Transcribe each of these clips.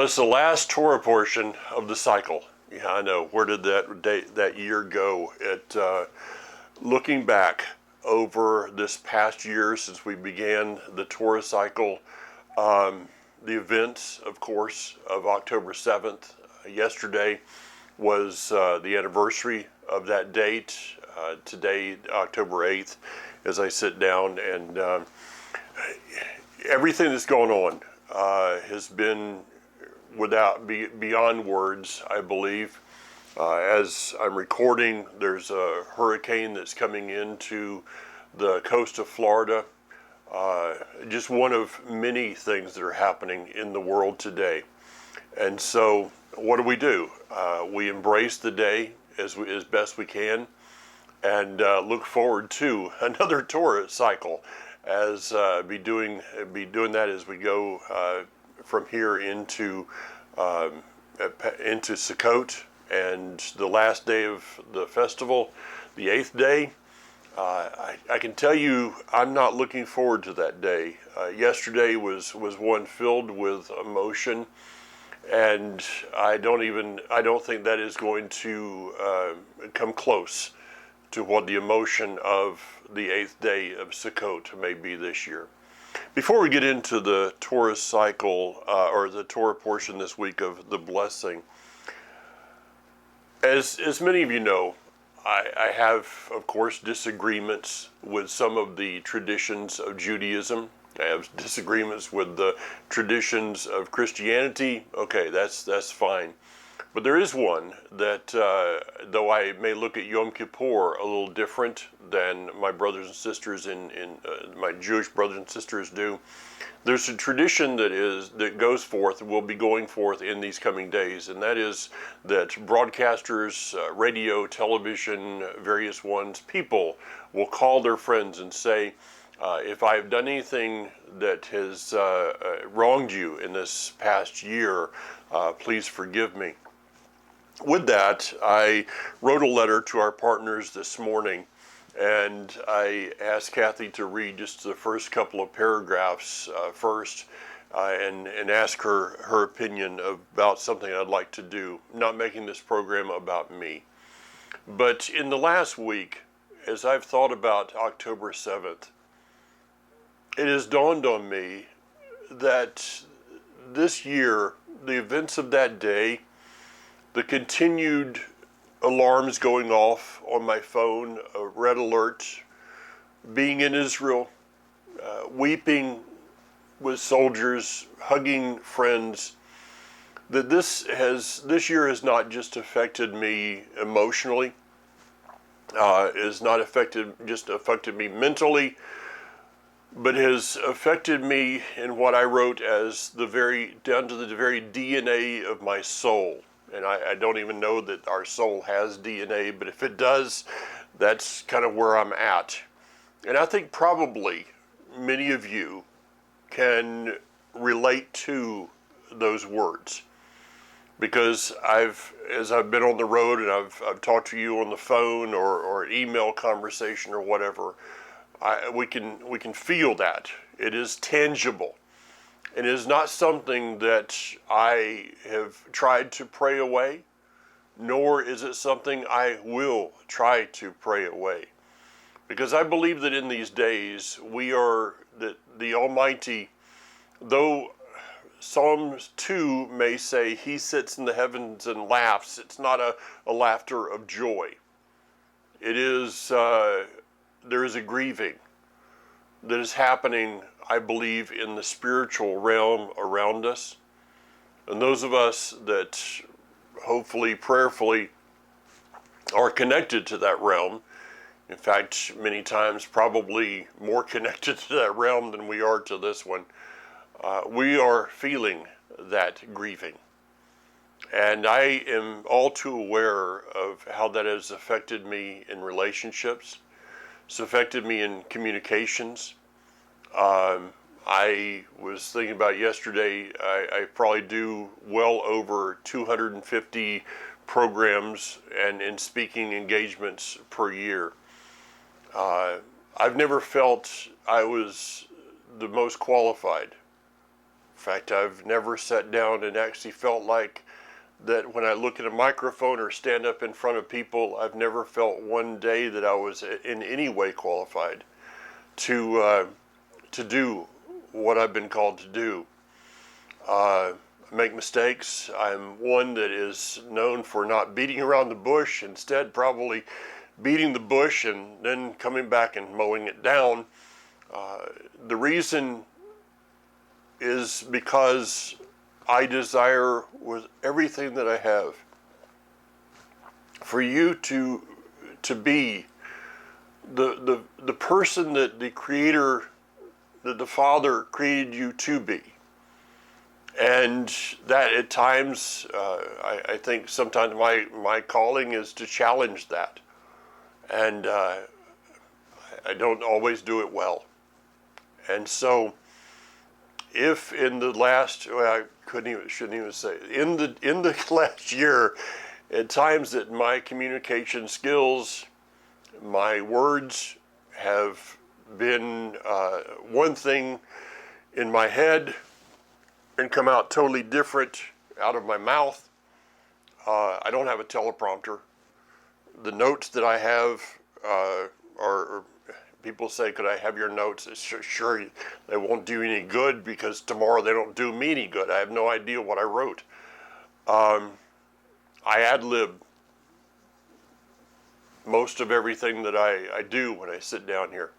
it's the last Torah portion of the cycle. Yeah, I know. Where did that year go? Looking back over this past year since we began the Torah cycle, the events, of course, of October 7th, yesterday was the anniversary of that date. Today, October 8th, as I sit down, and everything that's going on has been beyond words, I believe. As I'm recording, there's a hurricane that's coming into the coast of Florida. Just one of many things that are happening in the world today. And so what do? We embrace the day as best we can, and look forward to another Torah cycle, as be doing that as we go from here into Sukkot, and the last day of the festival, the 8th day. I can tell you, I'm not looking forward to that day. Yesterday was one filled with emotion, and I don't think that is going to come close to what the emotion of the 8th day of Sukkot may be this year. Before we get into the Torah cycle, or the Torah portion this week of the blessing, as many of you know, I have, of course, disagreements with some of the traditions of Judaism. I have disagreements with the traditions of Christianity. Okay, that's fine. But there is one that, though I may look at Yom Kippur a little different than my brothers and sisters my Jewish brothers and sisters do, there's a tradition that goes forth, will be going forth in these coming days, and that is that broadcasters, radio, television, various ones, people will call their friends and say, if I have done anything that has wronged you in this past year, please forgive me. With that, I wrote a letter to our partners this morning, and I asked Kathy to read just the first couple of paragraphs first, and ask her opinion about something I'd like to do. I'm not making this program about me. But in the last week, as I've thought about October 7th, it has dawned on me that this year, the events of that day, the continued alarms going off on my phone, a red alert, being in Israel, weeping with soldiers, hugging friends, that this year has not just affected me emotionally, has not just affected me mentally, but has affected me in what I wrote as down to the very DNA of my soul. And I don't even know that our soul has DNA, but if it does, that's kind of where I'm at. And I think probably many of you can relate to those words, because as I've been on the road and I've talked to you on the phone or an email conversation or whatever, we can feel that. It is tangible. It is not something that I have tried to pray away, nor is it something I will try to pray away. Because I believe that in these days, that the Almighty, though Psalms 2 may say he sits in the heavens and laughs, it's not a laughter of joy. It is, there is a grieving that is happening, I believe, in the spiritual realm around us. And those of us that hopefully, prayerfully, are connected to that realm, in fact, many times probably more connected to that realm than we are to this one, we are feeling that grieving. And I am all too aware of how that has affected me in relationships. It's affected me in communications. I was thinking about yesterday, I probably do well over 250 programs and speaking engagements per year. I've never felt I was the most qualified fact, I've never sat down and actually felt like that when I look at a microphone or stand up in front of people, I've never felt one day that I was in any way qualified to do what I've been called to do. Make mistakes. I'm one that is known for not beating around the bush, instead probably beating the bush and then coming back and mowing it down. The reason is because I desire with everything that I have for you to be the person that the Creator, that the Father created you to be. And that at times, I think sometimes my calling is to challenge that. And I don't always do it well. And so, if in the last, well, shouldn't even say, in the last year, at times that my communication skills, my words have been one thing in my head and come out totally different out of my mouth. I don't have a teleprompter. The notes that I have are people say, could I have your notes? Sure, they won't do any good because tomorrow they don't do me any good. I have no idea what I wrote. I ad-lib most of everything that I do when I sit down here.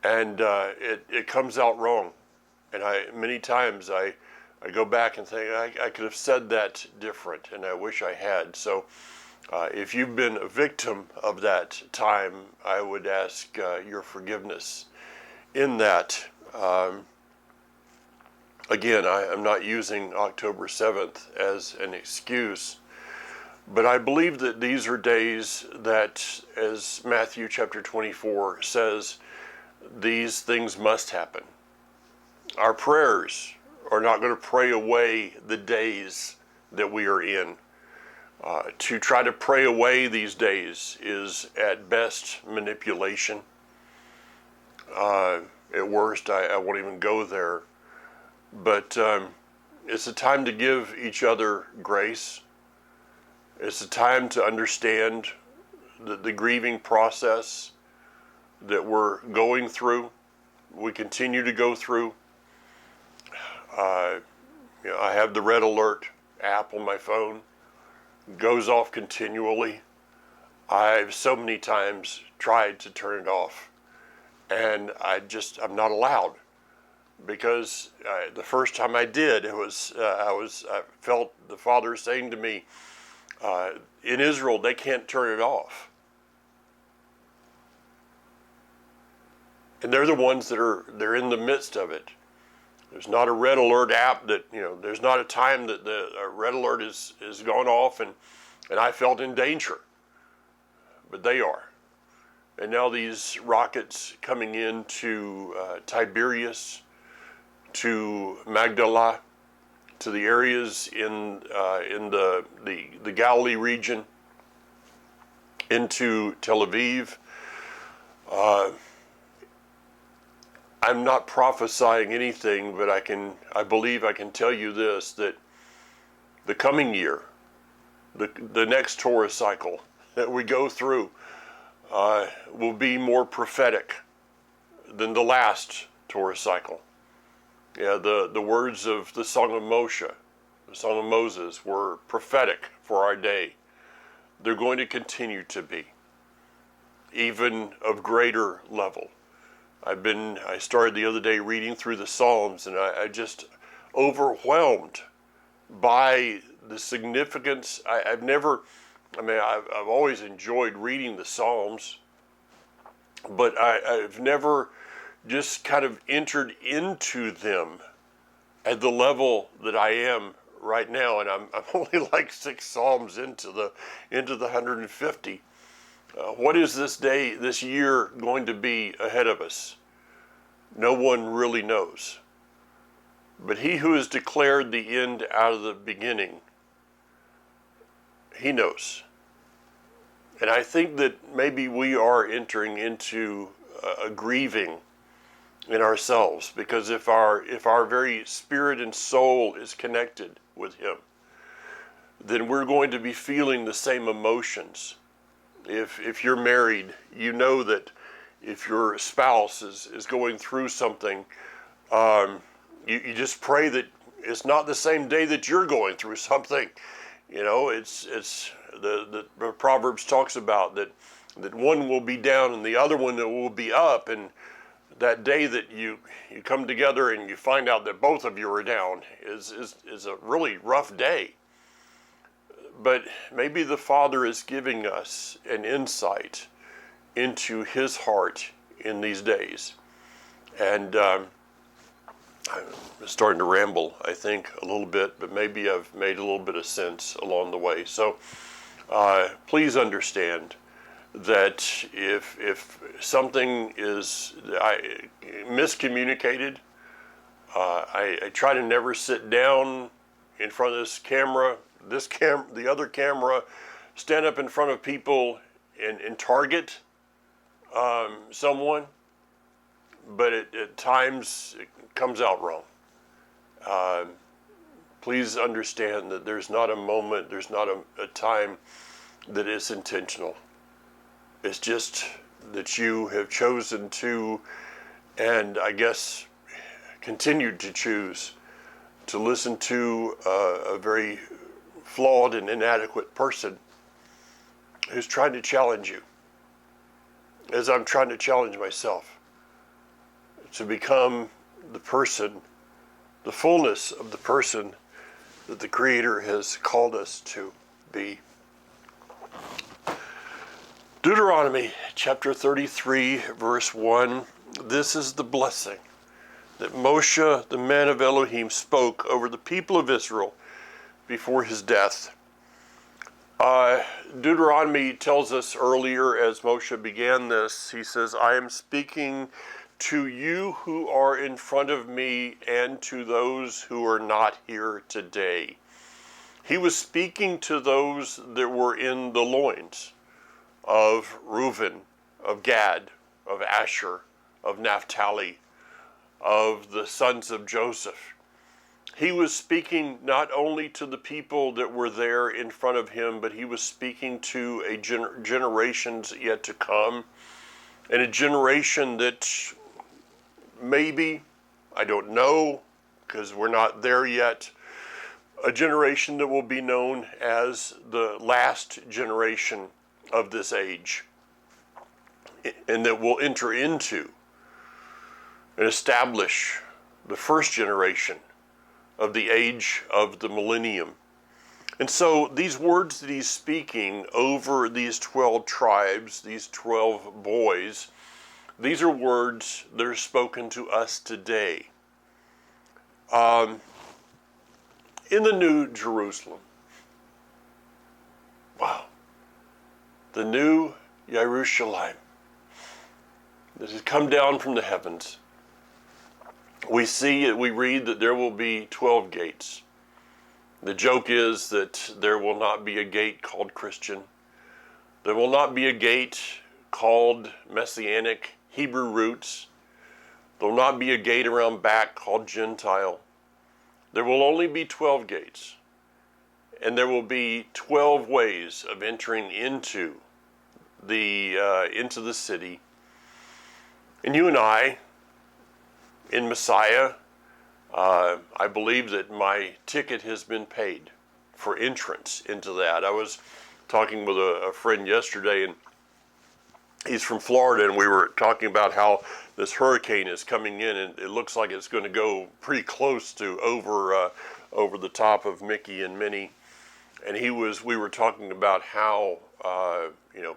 And it comes out wrong. And many times I go back and think, I could have said that different, and I wish I had. So if you've been a victim of that time, I would ask your forgiveness in that. Again, I'm not using October 7th as an excuse, but I believe that these are days that, as Matthew chapter 24 says, these things must happen. Our prayers are not going to pray away the days that we are in. To try to pray away these days is at best manipulation. At worst, I won't even go there. But it's a time to give each other grace. It's a time to understand the grieving process that we're going through, we continue to go through. I have the red alert app on my phone. It goes off continually. I've so many times tried to turn it off, and I'm not allowed, because the first time I did, I felt the Father saying to me, in Israel they can't turn it off, and they're the ones they're in the midst of it. There's not a red alert app that, there's not a time that the red alert is gone off and I felt in danger, but they are. And now these rockets coming into Tiberias, to Magdala, to the areas in the Galilee region, into Tel Aviv. I'm not prophesying anything, but I believe I can tell you this, that the coming year, the next Torah cycle that we go through will be more prophetic than the last Torah cycle. Yeah, the words of the Song of Moshe, the Song of Moses, were prophetic for our day. They're going to continue to be, even of greater level. I started the other day reading through the Psalms, and I just overwhelmed by the significance. I've always enjoyed reading the Psalms, but I've never just kind of entered into them at the level that I am right now, and I'm only like 6 Psalms into the 150. What is this year going to be ahead of us? No one really knows. But he who has declared the end out of the beginning, he knows. And I think that maybe we are entering into a grieving in ourselves, because if our very spirit and soul is connected with Him, then we're going to be feeling the same emotions. If you're married, you know that if your spouse is going through something, you just pray that it's not the same day that you're going through something. You know, it's the Proverbs talks about that one will be down and the other one will be up, and that day that you come together and you find out that both of you are down is a really rough day. But maybe the Father is giving us an insight into His heart in these days. And I'm starting to ramble, I think, a little bit, but maybe I've made a little bit of sense along the way. So please understand that if something is miscommunicated, I try to never sit down in front of the other camera, stand up in front of people and target someone, but at times it comes out wrong. Please understand that there's not a moment, there's not a time that is intentional. It's just that you have chosen to, and I guess continued to choose, to listen to a very flawed and inadequate person who's trying to challenge you, as I'm trying to challenge myself, to become the person, the fullness of the person that the Creator has called us to be. Deuteronomy chapter 33, verse 1, this is the blessing that Moshe, the man of Elohim, spoke over the people of Israel before his death. Deuteronomy tells us earlier, as Moshe began this, he says, I am speaking to you who are in front of me and to those who are not here today. He was speaking to those that were in the loins of Reuben, of Gad, of Asher, of Naphtali, of the sons of Joseph. He was speaking not only to the people that were there in front of him, but he was speaking to a generations yet to come, and a generation that maybe, I don't know, because we're not there yet, a generation that will be known as the last generation of this age, and that will enter into and establish the first generation of the age of the millennium. And so these words that he's speaking over these 12 tribes, these 12 boys, these are words that are spoken to us today. In the New Jerusalem. Wow. The new Jerusalem that has come down from the heavens. We read that there will be 12 gates. The joke is that there will not be a gate called Christian. There will not be a gate called Messianic Hebrew roots. There will not be a gate around back called Gentile. There will only be 12 gates. And there will be 12 ways of entering into the city. And you and I, in Messiah, I believe that my ticket has been paid for entrance into that. I was talking with a friend yesterday, and he's from Florida, and we were talking about how this hurricane is coming in, and it looks like it's going to go pretty close to over the top of Mickey and Minnie. And we were talking about how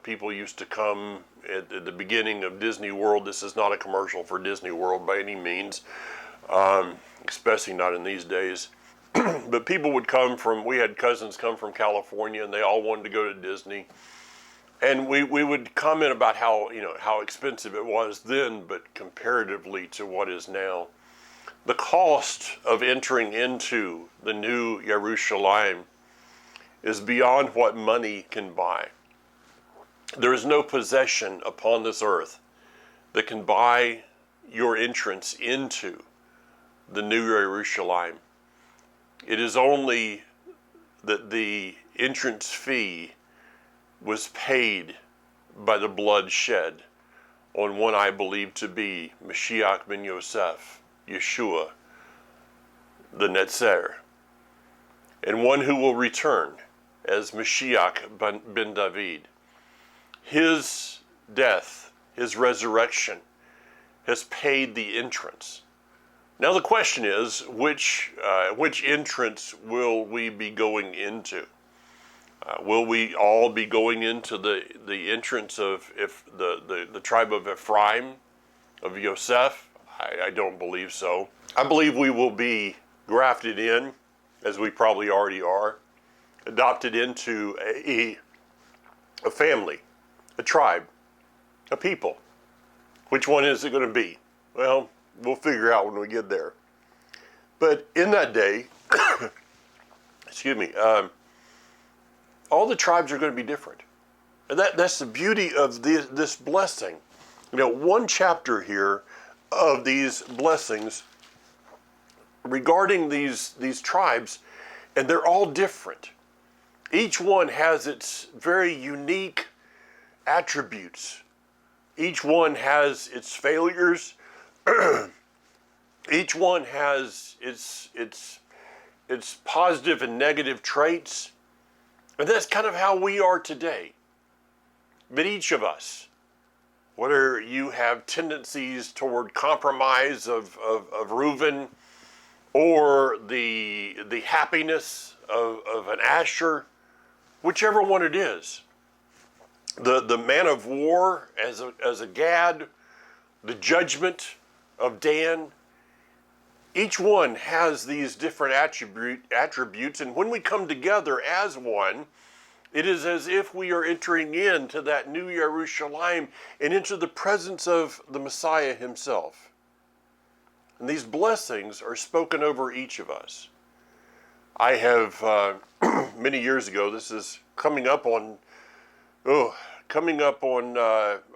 people used to come at the beginning of Disney World. This is not a commercial for Disney World by any means, especially not in these days. But people would we had cousins come from California, and they all wanted to go to Disney. And we would comment about how expensive it was then, but comparatively to what is now. The cost of entering into the new Jerusalem is beyond what money can buy. There is no possession upon this earth that can buy your entrance into the New Jerusalem. It is only that the entrance fee was paid by the blood shed on one I believe to be Mashiach ben Yosef, Yeshua, the Netzer, and one who will return as Mashiach ben David. His death, his resurrection, has paid the entrance. Now the question is, which entrance will we be going into? Will we all be going into the entrance of the tribe of Ephraim, of Yosef? I don't believe so. I believe we will be grafted in, as we probably already are, adopted into a family, a tribe, a people. Which one is it going to be? Well, we'll figure out when we get there. But in that day, excuse me, all the tribes are going to be different. And that's the beauty of this blessing. You know, one chapter here of these blessings regarding these tribes, and they're all different. Each one has its very unique attributes. Each one has its failures. Each one has its positive and negative traits. And that's kind of how we are today. But each of us, whether you have tendencies toward compromise of Reuben, or the happiness of an Asher, whichever one it is, the man of war as a Gad, the judgment of Dan, each one has these different attributes, and when we come together as one, it is as if we are entering into that New Jerusalem and into the presence of the Messiah himself. And these blessings are spoken over each of us. I have, many years ago, this is coming up on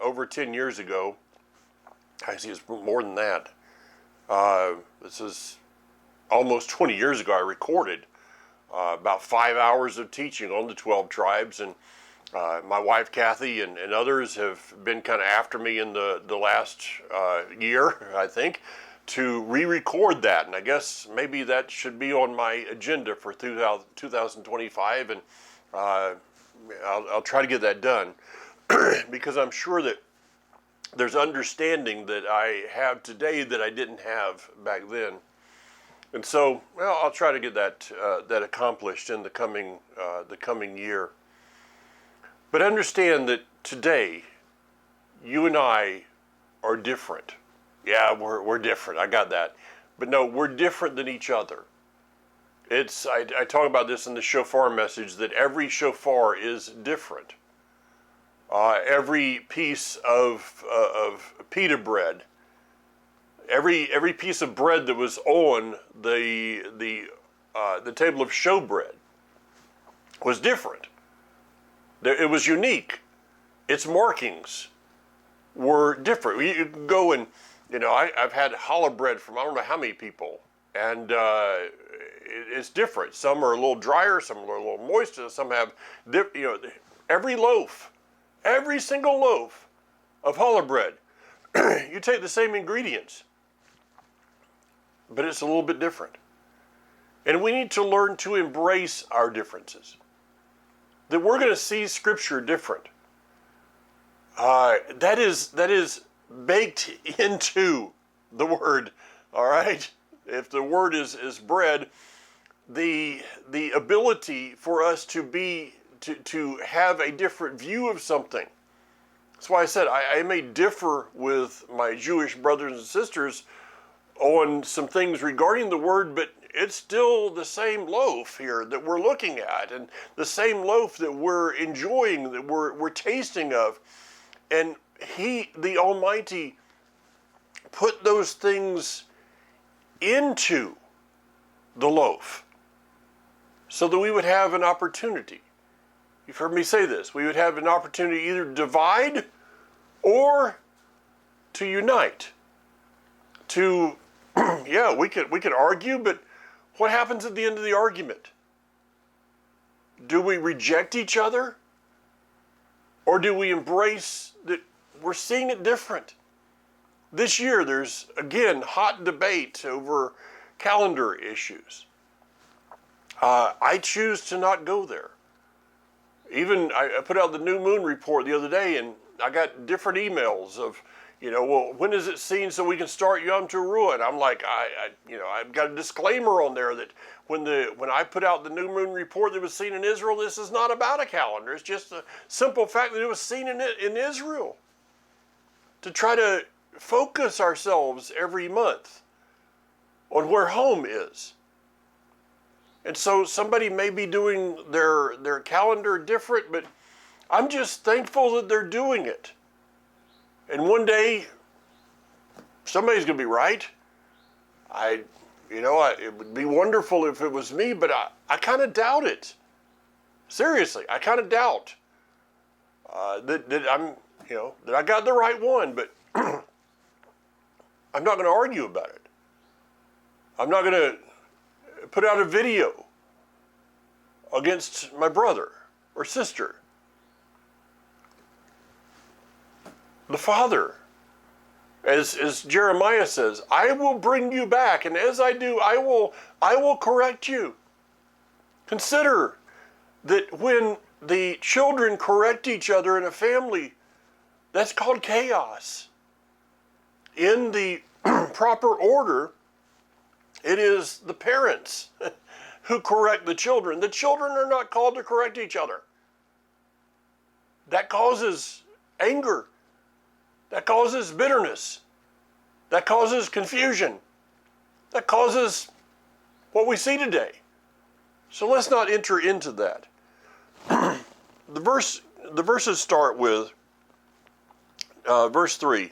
over 10 years ago. I see it's more than that. This is almost 20 years ago. I recorded about 5 hours of teaching on the 12 tribes, and my wife Kathy and others have been kind of after me in the last year, I think, to re-record that. And I guess maybe that should be on my agenda for 2025, and I'll try to get that done because I'm sure that there's understanding that I have today that I didn't have back then. And so, well, I'll try to get that accomplished in the coming year. But understand that today, you and I are different. Yeah, we're different. I got that. But no, we're different than each other. I talk about this in the shofar message, that every shofar is different. Every piece of pita bread, every piece of bread that was on the table of showbread was different. It was unique. Its markings were different. You can go and, I've had challah bread from I don't know how many people, and it's different. Some are a little drier, some are a little moister, some have, every loaf. Every single loaf of challah bread, you take the same ingredients, but it's a little bit different. And we need to learn to embrace our differences. That we're going to see Scripture different. That is baked into the Word, all right? If the Word is bread, the ability for us to have a different view of something. That's why I said I may differ with my Jewish brothers and sisters on some things regarding the Word, but it's still the same loaf here that we're looking at, and the same loaf that we're enjoying, that we're tasting of. And He, the Almighty, put those things into the loaf so that we would have an opportunity. You've heard me say this. We would have an opportunity either to divide or to unite. to, yeah, we could argue, but what happens at the end of the argument? Do we reject each other? Or do we embrace that we're seeing it different? This year, there's, again, hot debate over calendar issues. I choose to not go there. Even I put out the new moon report the other day, and I got different emails of, well, when is it seen so we can start Yom Teruah? And I'm like, I've got a disclaimer on there that when I put out the new moon report that was seen in Israel, this is not about a calendar. It's just a simple fact that it was seen in Israel. To try to focus ourselves every month on where home is. And so somebody may be doing their calendar different, but I'm just thankful that they're doing it. And one day, somebody's going to be right. It would be wonderful if it was me, but I kind of doubt it. Seriously, I kind of doubt that I'm, that I got the right one, but I'm not going to argue about it. I'm not going to put out a video against my brother or sister. The Father, as Jeremiah says, I will bring you back, and as I do, I will correct you. Consider that when the children correct each other in a family, that's called chaos. In the proper order, it is the parents who correct the children. The children are not called to correct each other. That causes anger. That causes bitterness. That causes confusion. That causes what we see today. So let's not enter into that. The verses start with verse 3.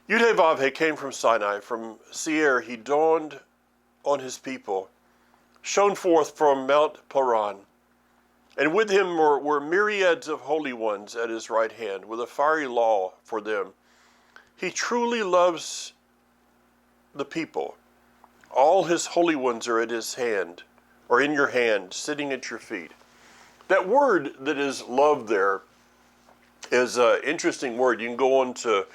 Yud-Heh-Vav-Heh came from Sinai, from Seir he dawned on his people, shone forth from Mount Paran. And with him were myriads of holy ones at his right hand, with a fiery law for them. He truly loves the people. All his holy ones are at his hand, or in your hand, sitting at your feet. That word that is love there is an interesting word. You can go on to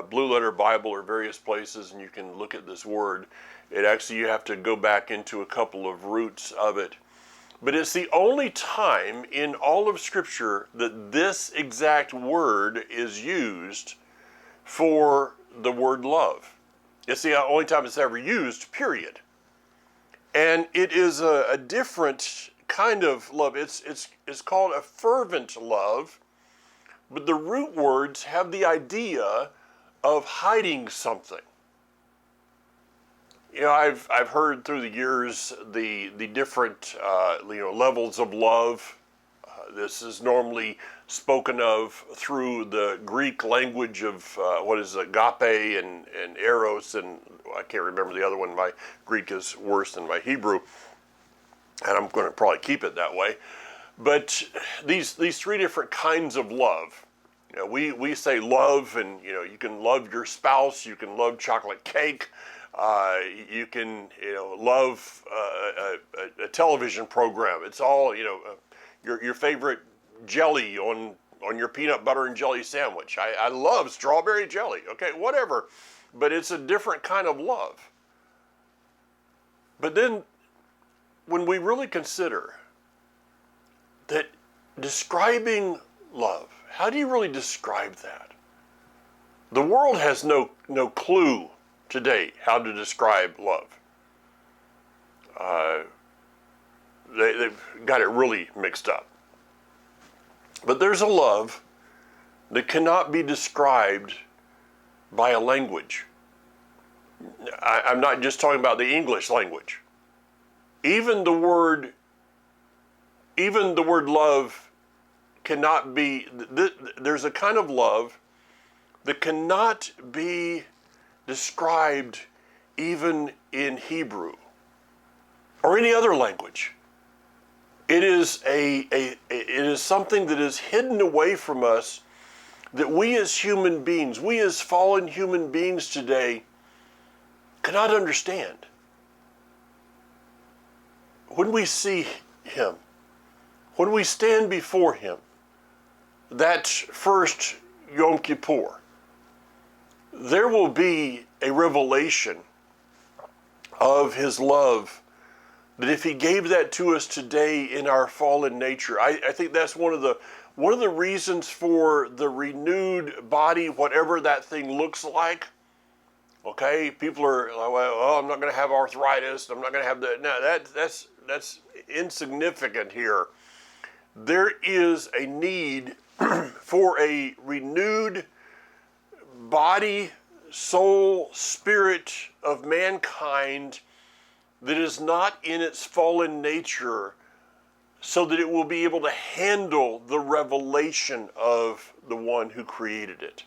Blue Letter Bible or various places and you can look at this word. You have to go back into a couple of roots of it. But it's the only time in all of Scripture that this exact word is used for the word love. It's the only time it's ever used, period. And it is a different kind of love. It's called a fervent love, but the root words have the idea of hiding something. I've heard through the years the different levels of love. This is normally spoken of through the Greek language of agape and eros, and I can't remember the other one. My Greek is worse than my Hebrew, and I'm going to probably keep it that way. But these three different kinds of love. We say love, and you can love your spouse, you can love chocolate cake. You can, love a television program. It's all, your favorite jelly on your peanut butter and jelly sandwich. I love strawberry jelly. Okay, whatever. But it's a different kind of love. But then, when we really consider that describing love, how do you really describe that? The world has no clue today how to describe love. They've got it really mixed up. But there's a love that cannot be described by a language. I'm not just talking about the English language. Even the word love cannot be, there's a kind of love that cannot be described even in Hebrew or any other language. It is it is something that is hidden away from us that we as human beings, we as fallen human beings today, cannot understand. When we see him, when we stand before him, that first Yom Kippur, there will be a revelation of his love, that if he gave that to us today in our fallen nature, I think that's one of the reasons for the renewed body, whatever that thing looks like. Okay, people are like, well, I'm not going to have arthritis. I'm not going to have that. No, that's insignificant here. There is a need for a renewed body, soul, spirit of mankind that is not in its fallen nature, so that it will be able to handle the revelation of the one who created it.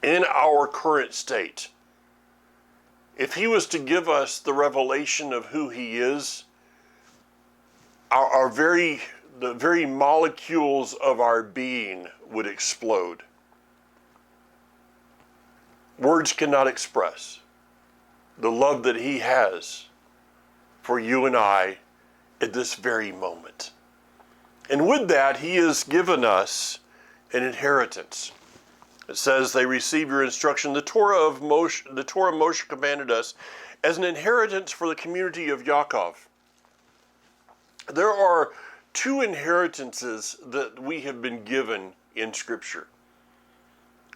In our current state, if he was to give us the revelation of who he is, the very molecules of our being would explode. Words cannot express the love that he has for you and I at this very moment. And with that, he has given us an inheritance. It says, they receive your instruction. The Torah Moshe commanded us as an inheritance for the community of Yaakov. There are two inheritances that we have been given in Scripture.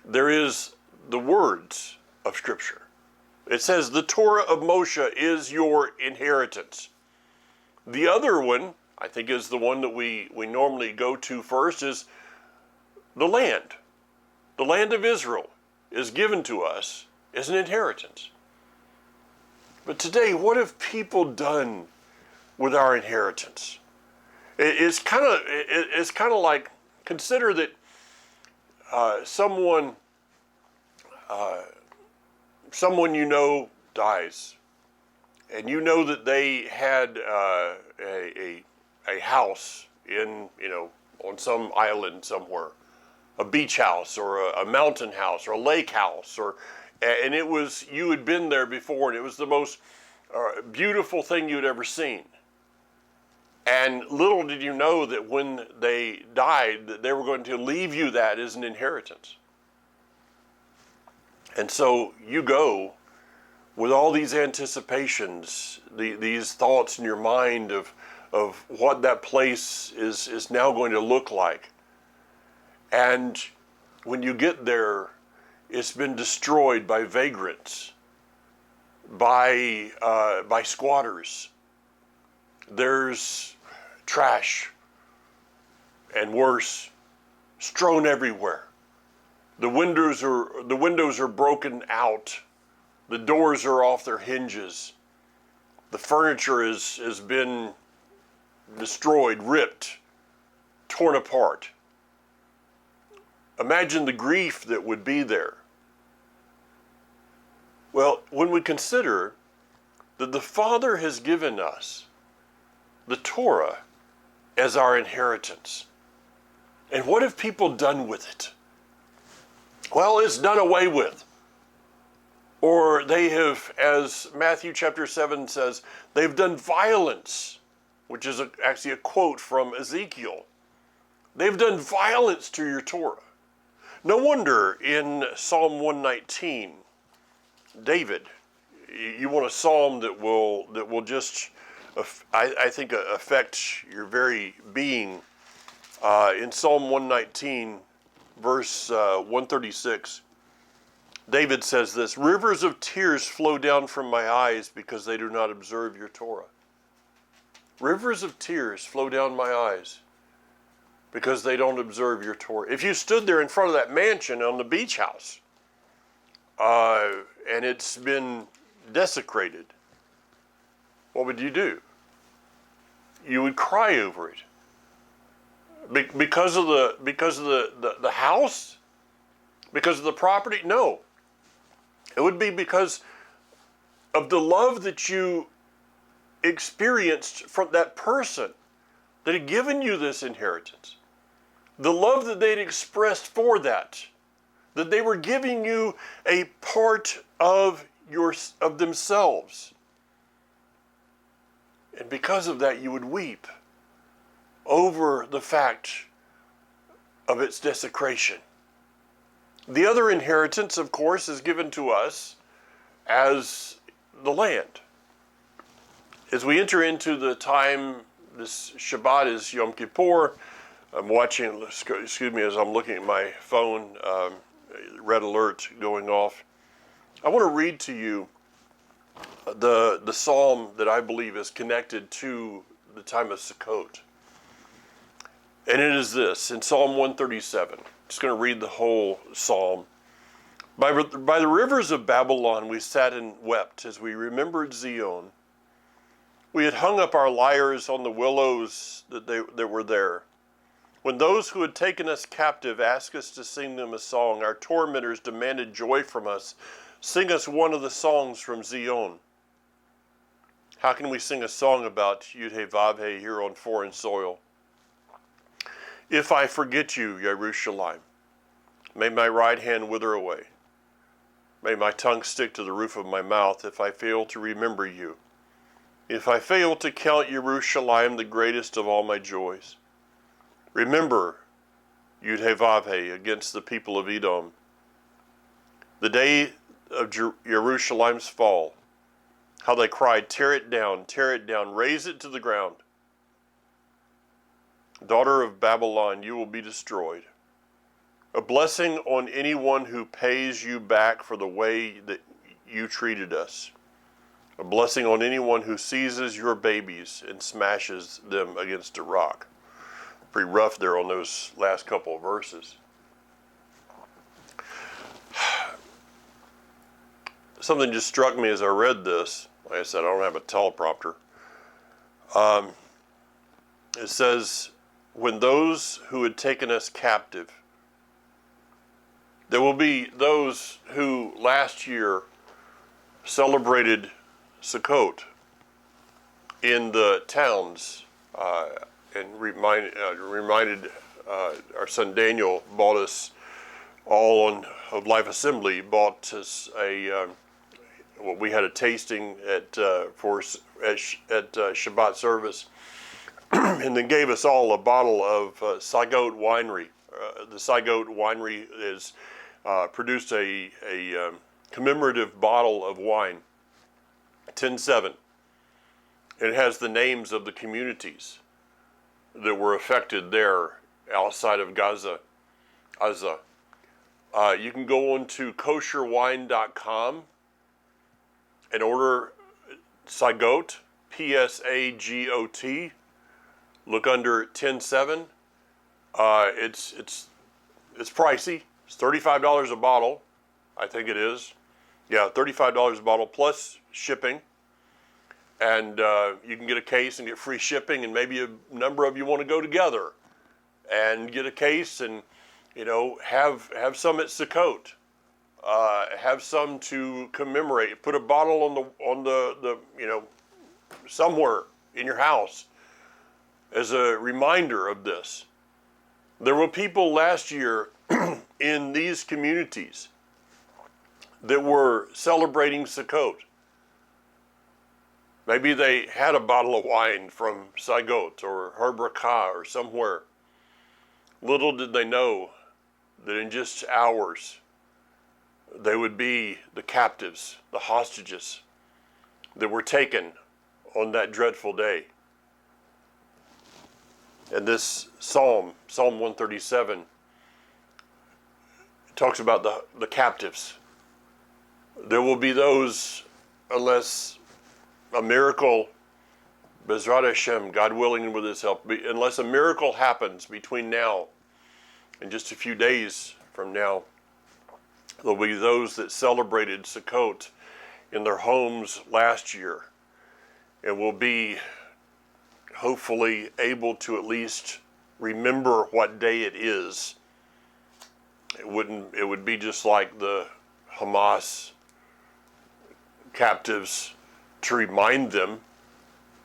There is the words of Scripture. It says the Torah of Moshe is your inheritance. The other one, I think is the one that we normally go to first, is the land. The land of Israel is given to us as an inheritance. But today, what have people done with our inheritance? It's kind of like, consider that someone you know dies, and you know that they had a house in, on some island somewhere, a beach house or a mountain house or a lake house, and it was, you had been there before, and it was the most beautiful thing you'd ever seen. And little did you know that when they died, that they were going to leave you that as an inheritance. And so you go with all these anticipations, these thoughts in your mind of what that place is now going to look like. And when you get there, it's been destroyed by vagrants, by squatters. There's trash and worse strewn everywhere. The windows are broken out. The doors are off their hinges. The furniture has been destroyed, ripped, torn apart. Imagine the grief that would be there. Well, when we consider that the Father has given us the Torah as our inheritance, and what have people done with it? Well, it's done away with. Or they have, as Matthew chapter 7 says, they've done violence, which is actually a quote from Ezekiel. They've done violence to your Torah. No wonder in Psalm 119, David, you want a psalm that will just, I think, affect your very being. In Psalm 119, verse 136, David says this, rivers of tears flow down from my eyes because they do not observe your Torah. Rivers of tears flow down my eyes because they don't observe your Torah. If you stood there in front of that mansion on the beach house, and it's been desecrated, what would you do? You would cry over it. Because of the house? Because of the property? No. It would be because of the love that you experienced from that person that had given you this inheritance. the love that they'd expressed for that they were giving you a part of themselves. And because of that, you would weep over the fact of its desecration. The other inheritance, of course, is given to us as the land. As we enter into the time, this Shabbat is Yom Kippur. I'm watching, excuse me, as I'm looking at my phone, red alert going off. I want to read to you the psalm that I believe is connected to the time of Sukkot. And it is this, in Psalm 137. I'm just going to read the whole psalm. By the rivers of Babylon we sat and wept as we remembered Zion. We had hung up our lyres on the willows that were there. When those who had taken us captive asked us to sing them a song, our tormentors demanded joy from us. Sing us one of the songs from Zion. How can we sing a song about Yud-Heh-Vav-Heh here on foreign soil? If I forget you, Yerushalayim, may my right hand wither away. May my tongue stick to the roof of my mouth if I fail to remember you. If I fail to count Yerushalayim the greatest of all my joys. Remember Yud-Heh-Vav-Heh against the people of Edom. The day of Yerushalayim's fall, how they cried, tear it down, raze it to the ground. Daughter of Babylon, you will be destroyed. A blessing on anyone who pays you back for the way that you treated us. A blessing on anyone who seizes your babies and smashes them against a rock. Pretty rough there on those last couple of verses. Something just struck me as I read this. Like I said, I don't have a teleprompter. It says, when those who had taken us captive, there will be those who last year celebrated Sukkot in the towns and reminded our son Daniel bought us all of Life Assembly, bought us we had a tasting at Shabbat service, and then gave us all a bottle of Saigot Winery. The Saigot Winery is produced a commemorative bottle of wine, 10-7. And it has the names of the communities that were affected there outside of Gaza. You can go on to kosherwine.com and order Saigot, P-S-A-G-O-T. Look under 10-7. It's pricey. It's $35 a bottle. I think it is. Yeah, $35 a bottle plus shipping. And you can get a case and get free shipping, and maybe a number of you want to go together and get a case and, have some at Sukkot. Have some to commemorate. Put a bottle on the somewhere in your house as a reminder of this. There were people last year in these communities that were celebrating Sukkot. Maybe they had a bottle of wine from Saigot or Herbrakah or somewhere. Little did they know that in just hours they would be the captives, the hostages that were taken on that dreadful day. And this Psalm 137, talks about the captives. There will be those, unless a miracle, Bezrat Hashem, God willing with His help, unless a miracle happens between now and just a few days from now, there'll be those that celebrated Sukkot in their homes last year and will be hopefully able to at least remember what day it is. It would be just like the Hamas captives, to remind them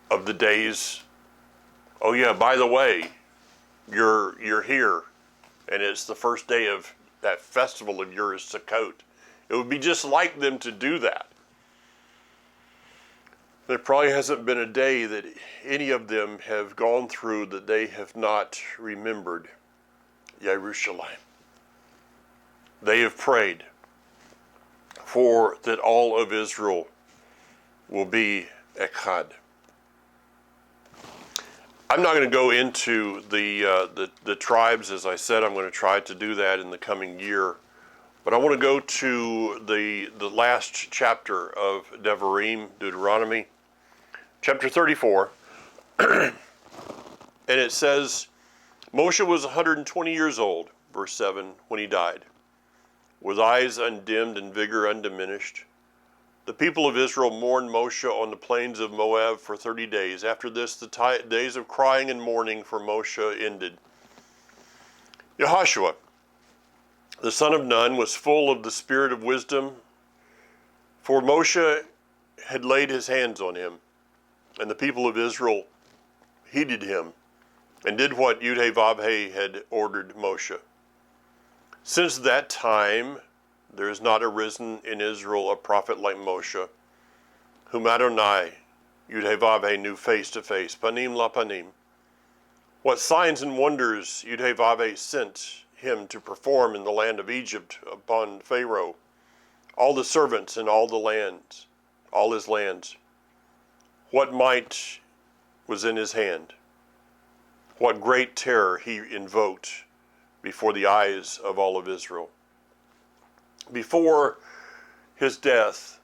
of the days. Oh yeah, by the way, you're here. and it's the first day of that festival of yours, Sukkot. It would be just like them to do that. There probably hasn't been a day that any of them have gone through that they have not remembered Yerushalayim. They have prayed for that all of Israel will be echad. I'm not going to go into the tribes. As I said, I'm going to try to do that in the coming year. But I want to go to the last chapter of Deuteronomy, chapter 34. And it says, Moshe was 120 years old, verse 7, when he died, with eyes undimmed and vigor undiminished. The people of Israel mourned Moshe on the plains of Moab for 30 days. After this, the days of crying and mourning for Moshe ended. Yehoshua, the son of Nun, was full of the spirit of wisdom, for Moshe had laid his hands on him, and the people of Israel heeded him and did what Yudhe-Vavhe had ordered Moshe. Since that time, there has not arisen in Israel a prophet like Moshe, whom Adonai, Yudhe-Vavhe, knew face to face, panim la panim. What signs and wonders Yudhe-Vavhe sent him to perform in the land of Egypt upon Pharaoh, all the servants and all the lands, all his lands. What might was in his hand. What great terror he invoked before the eyes of all of Israel. Before his death,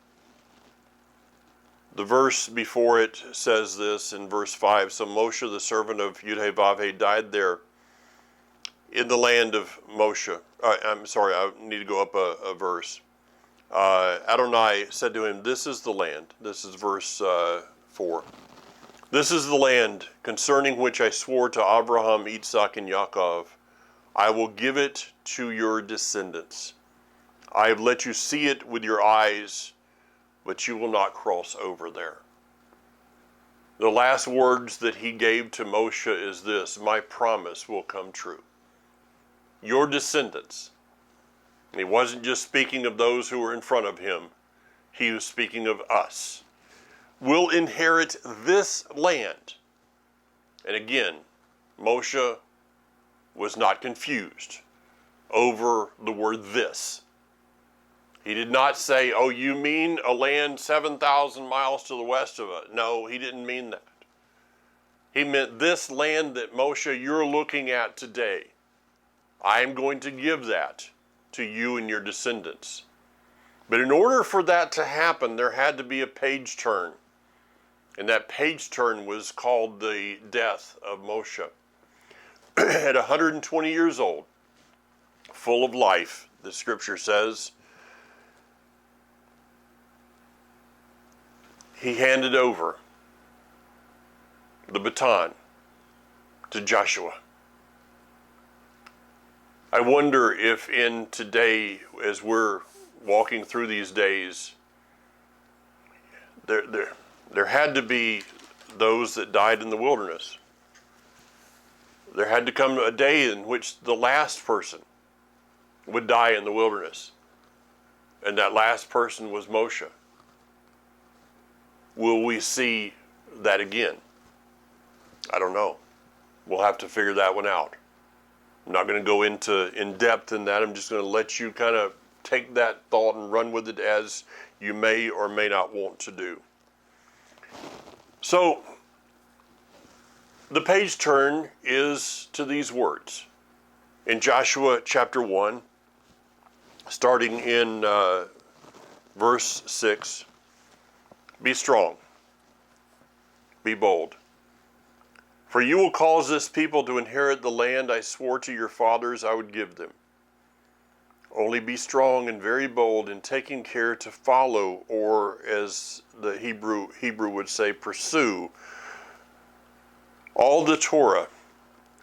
the verse before it says this in verse 5, so Moshe, the servant of Yudhe-Vavhe, died there in the land of Moshe. I'm sorry, I need to go up a verse. Adonai said to him, this is the land. This is verse 4. This is the land concerning which I swore to Abraham, Isaac, and Yaakov. I will give it to your descendants. I have let you see it with your eyes, but you will not cross over there. The last words that he gave to Moshe is this, my promise will come true. Your descendants. And he wasn't just speaking of those who were in front of him. He was speaking of us. Will inherit this land. And again, Moshe was not confused over the word this. He did not say, oh, you mean a land 7,000 miles to the west of it. No, he didn't mean that. He meant this land that Moshe, you're looking at today. I am going to give that to you and your descendants. But in order for that to happen, there had to be a page turn. And that page turn was called the death of Moshe. At 120 years old, full of life, the scripture says, he handed over the baton to Joshua. I wonder if in today, as we're walking through these days, there had to be those that died in the wilderness. There had to come a day in which the last person would die in the wilderness. And that last person was Moshe. Will we see that again? I don't know. We'll have to figure that one out. I'm not going to go in depth in that. I'm just going to let you kind of take that thought and run with it as you may or may not want to do. So, the page turn is to these words. In Joshua chapter 1, starting in verse 6, be strong, be bold. For you will cause this people to inherit the land I swore to your fathers I would give them. Only be strong and very bold in taking care to follow, or as the Hebrew would say, pursue, all the Torah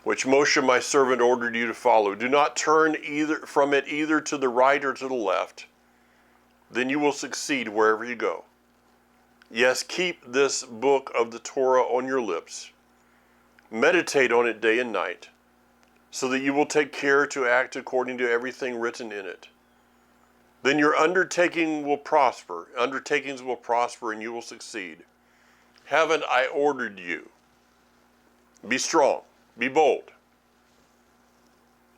which Moshe my servant ordered you to follow. Do not turn from it either to the right or to the left. Then you will succeed wherever you go. Yes, keep this book of the Torah on your lips. Meditate on it day and night, so that you will take care to act according to everything written in it. Then your undertakings will prosper, and you will succeed. Haven't I ordered you? Be strong, be bold.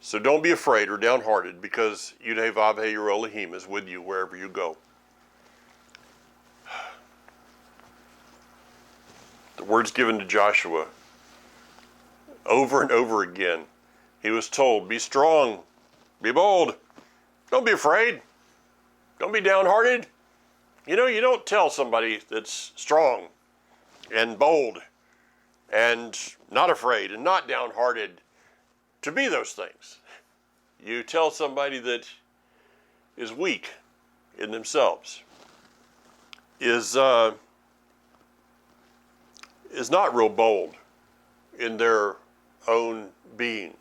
So don't be afraid or downhearted, because Yud-Heh-Vav-Heh your Elohim is with you wherever you go. The words given to Joshua over and over again. He was told, be strong, be bold, don't be afraid, don't be downhearted. You know, you don't tell somebody that's strong and bold and not afraid and not downhearted to be those things. You tell somebody that is weak in themselves, is not real bold in their own being,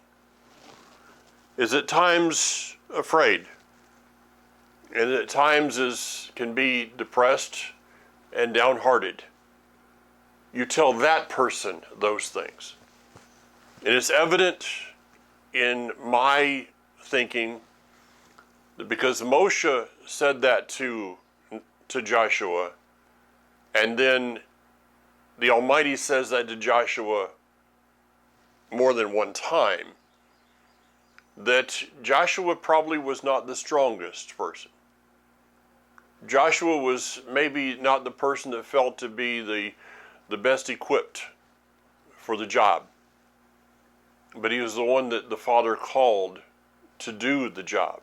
is at times afraid, and at times can be depressed and downhearted. You tell that person those things. And it's evident in my thinking that because Moshe said that to Joshua, and then the Almighty says that to Joshua more than one time, that Joshua probably was not the strongest person. Joshua was maybe not the person that felt to be the best equipped for the job. But he was the one that the Father called to do the job.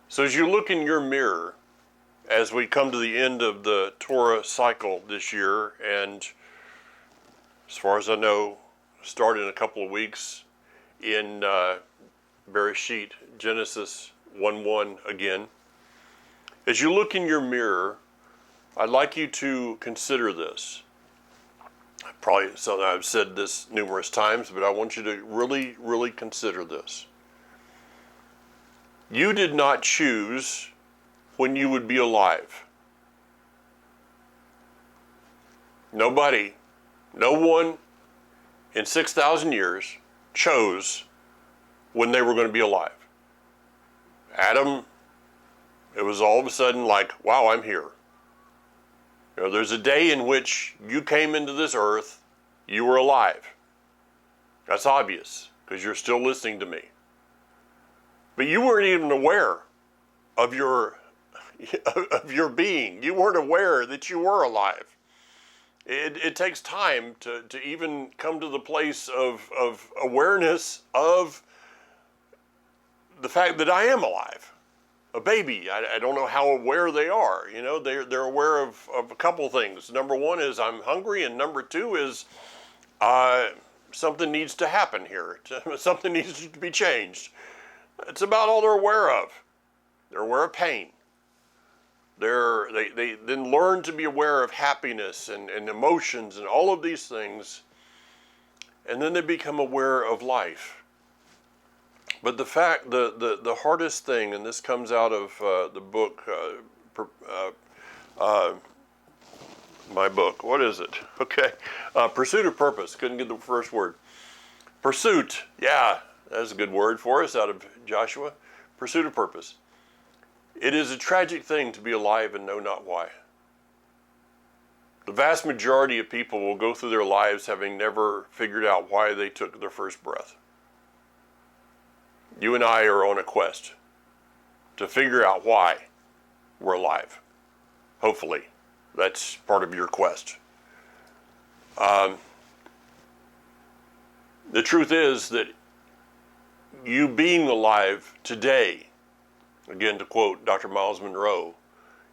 So as you look in your mirror, as we come to the end of the Torah cycle this year, and as far as I know, start in a couple of weeks in Bereshit, Genesis 1:1 again. As you look in your mirror, I'd like you to consider this. Probably something I've said this numerous times, but I want you to really, really consider this. You did not choose when you would be alive. Nobody, no one in 6,000 years chose when they were going to be alive. Adam, it was all of a sudden like, wow, I'm here. You know, there's a day in which you came into this earth, you were alive. That's obvious, because you're still listening to me. But you weren't even aware of your being. You weren't aware that you were alive. It takes time to even come to the place of awareness of the fact that I am alive. A baby, I don't know how aware they are. You know, they're aware of a couple things. Number one is I'm hungry, and number two is something needs to happen here. Something needs to be changed. It's about all they're aware of. They're aware of pain. They then learn to be aware of happiness and emotions and all of these things, and then they become aware of life. But the hardest thing, and this comes out of the book, my book, what is it? Okay, Pursuit of Purpose, couldn't get the first word. Pursuit, yeah, that's a good word for us out of Joshua. Pursuit of Purpose. It is a tragic thing to be alive and know not why. The vast majority of people will go through their lives having never figured out why they took their first breath. You and I are on a quest to figure out why we're alive. Hopefully, that's part of your quest. The truth is that you being alive today, again to quote Dr. Miles Monroe,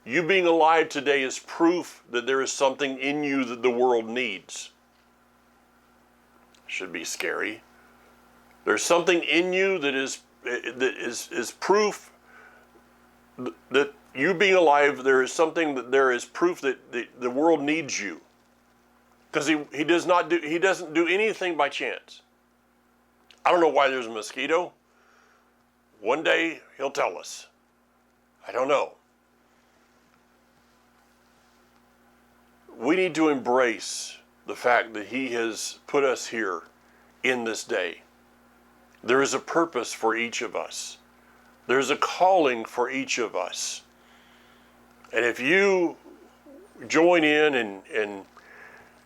you being alive today is proof that there is something in you that the world needs. Should be scary. There's something in you that is proof that you being alive, there is something that there is proof that the world needs you. Because he doesn't do anything by chance. I don't know why there's a mosquito. One day he'll tell us. I don't know. We need to embrace the fact that he has put us here in this day. There is a purpose for each of us. There's a calling for each of us. And if you join in and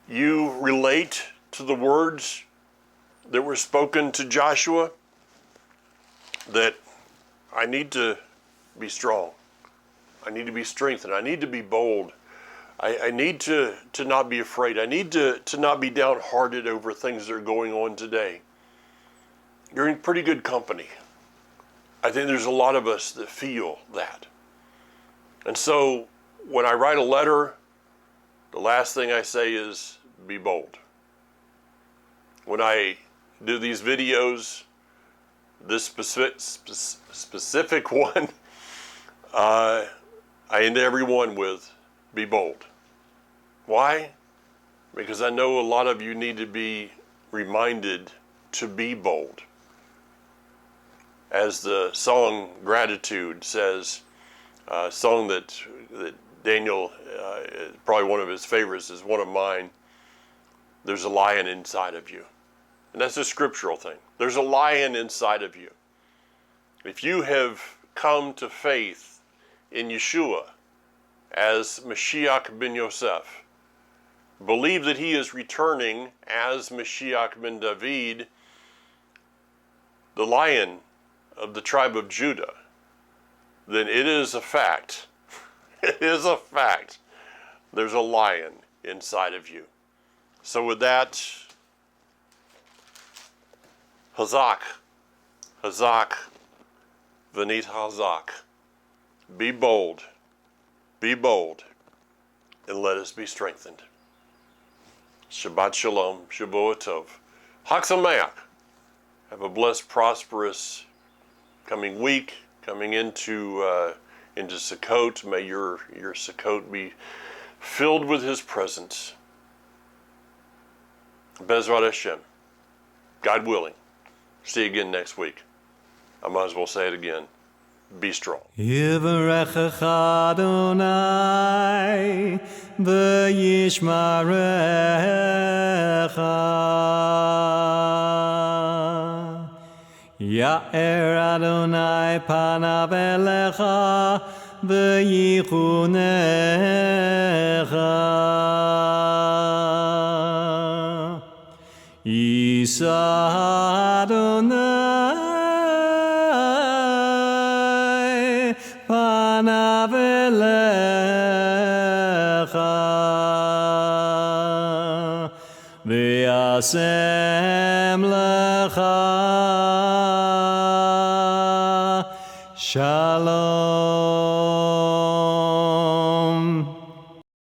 you relate to the words that were spoken to Joshua, that I need to be strong. I need to be strengthened. I need to be bold. I need to not be afraid. I need to not be downhearted over things that are going on today. You're in pretty good company. I think there's a lot of us that feel that. And so when I write a letter, the last thing I say is be bold. When I do these videos, this specific one, I end every one with be bold. Why? Because I know a lot of you need to be reminded to be bold. As the song Gratitude says, a song that Daniel, probably one of his favorites, is one of mine, there's a lion inside of you. And that's a scriptural thing. There's a lion inside of you. If you have come to faith in Yeshua as Mashiach ben Yosef, believe that he is returning as Mashiach ben David, the lion of the tribe of Judah, then it is a fact. It is a fact. There's a lion inside of you. So with that, Hazak, Venit Hazak. Be bold, and let us be strengthened. Shabbat Shalom, Shabbat Tov. Chag Sameach. Have a blessed, prosperous coming week, coming into Sukkot. May your Sukkot be filled with His presence. Bezrat Hashem. God willing. See you again next week. I might as well say it again. Be strong. Yivarechecha Adonai v'yishmarecha. Ya'er Adonai panav elecha v'yichunecha. Yisa Adonai panav elecha v'yasem lecha shalom.